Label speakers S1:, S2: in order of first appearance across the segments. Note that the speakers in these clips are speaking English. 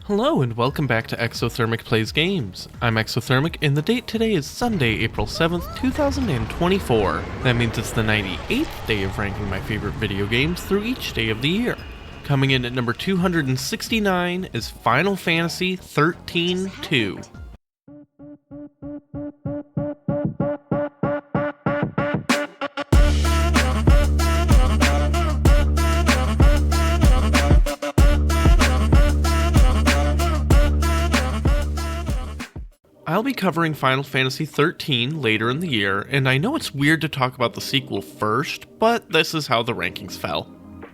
S1: Hello and welcome back to Exothermic Plays Games. I'm Exothermic and the date today is Sunday, April 7th, 2024. That means it's the 98th day of ranking my favorite video games through each day of the year. Coming in at number 269 is Final Fantasy XIII-2. I'll be covering Final Fantasy XIII later in the year, and I know it's weird to talk about the sequel first, but this is how the rankings fell.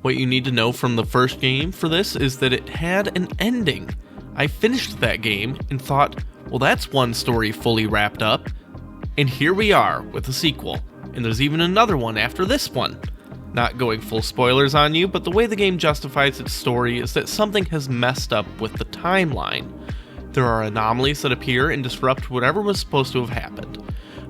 S1: What you need to know from the first game for this is that it had an ending. I finished that game and thought, well, that's one story fully wrapped up, and here we are with a sequel, and there's even another one after this one. Not going full spoilers on you, but the way the game justifies its story is that something has messed up with the timeline. There are anomalies that appear and disrupt whatever was supposed to have happened.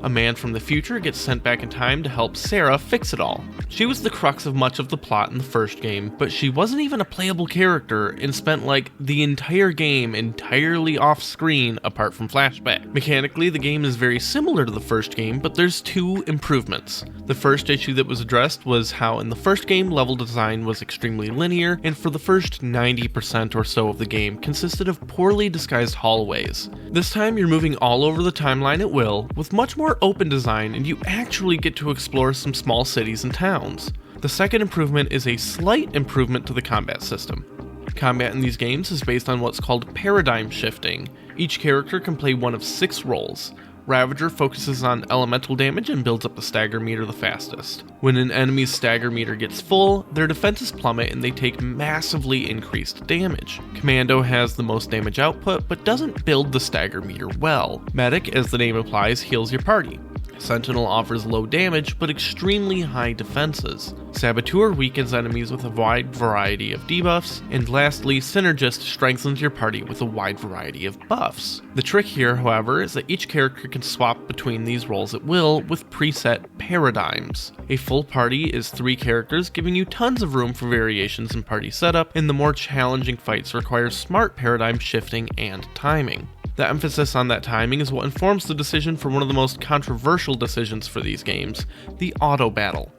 S1: A man from the future gets sent back in time to help Sarah fix it all. She was the crux of much of the plot in the first game, but she wasn't even a playable character and spent like the entire game entirely off screen apart from flashback. Mechanically, the game is very similar to the first game, but there's two improvements. The first issue that was addressed was how in the first game level design was extremely linear, and for the first 90% or so of the game consisted of poorly disguised hallways. This time you're moving all over the timeline at will, with much more open design, and you actually get to explore some small cities and towns. The second improvement is a slight improvement to the combat system. Combat in these games is based on what's called paradigm shifting. Each character can play one of 6 roles. Ravager focuses on elemental damage and builds up the stagger meter the fastest. When an enemy's stagger meter gets full, their defenses plummet and they take massively increased damage. Commando has the most damage output, but doesn't build the stagger meter well. Medic, as the name implies, heals your party. Sentinel offers low damage, but extremely high defenses. Saboteur weakens enemies with a wide variety of debuffs, and lastly, Synergist strengthens your party with a wide variety of buffs. The trick here, however, is that each character can swap between these roles at will with preset paradigms. A full party is 3 characters, giving you tons of room for variations in party setup, and the more challenging fights require smart paradigm shifting and timing. The emphasis on that timing is what informs the decision for one of the most controversial decisions for these games, the auto battle.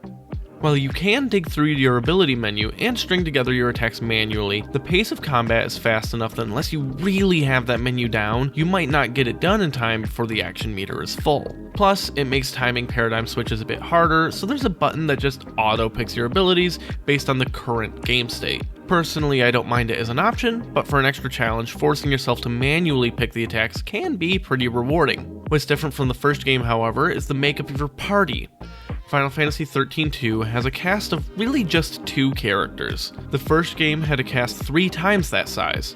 S1: While you can dig through your ability menu and string together your attacks manually, the pace of combat is fast enough that unless you really have that menu down, you might not get it done in time before the action meter is full. Plus, it makes timing paradigm switches a bit harder, so there's a button that just auto-picks your abilities based on the current game state. Personally, I don't mind it as an option, but for an extra challenge, forcing yourself to manually pick the attacks can be pretty rewarding. What's different from the first game, however, is the makeup of your party. Final Fantasy XIII-2 has a cast of really just 2 characters. The first game had a cast 3 times that size.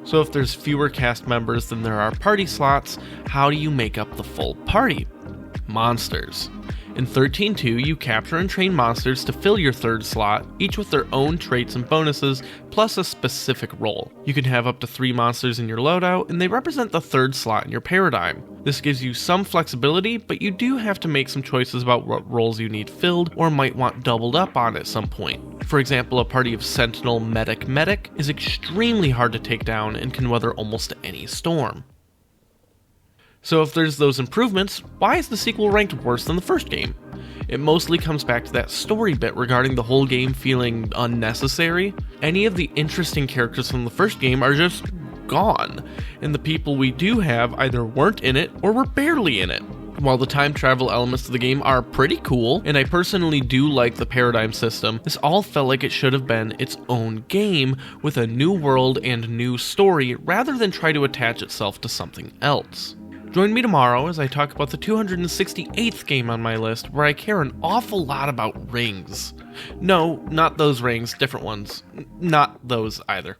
S1: So if there's fewer cast members than there are party slots, how do you make up the full party? Monsters. In XIII-2, you capture and train monsters to fill your 3rd slot, each with their own traits and bonuses, plus a specific role. You can have up to 3 monsters in your loadout, and they represent the 3rd slot in your paradigm. This gives you some flexibility, but you do have to make some choices about what roles you need filled or might want doubled up on at some point. For example, a party of Sentinel Medic is extremely hard to take down and can weather almost any storm. So if there's those improvements, why is the sequel ranked worse than the first game? It mostly comes back to that story bit regarding the whole game feeling unnecessary. Any of the interesting characters from the first game are just gone, and the people we do have either weren't in it or were barely in it. While the time travel elements of the game are pretty cool, and I personally do like the paradigm system, this all felt like it should have been its own game with a new world and new story rather than try to attach itself to something else. Join me tomorrow as I talk about the 268th game on my list, where I care an awful lot about rings. No, not those rings, different ones. Not those either.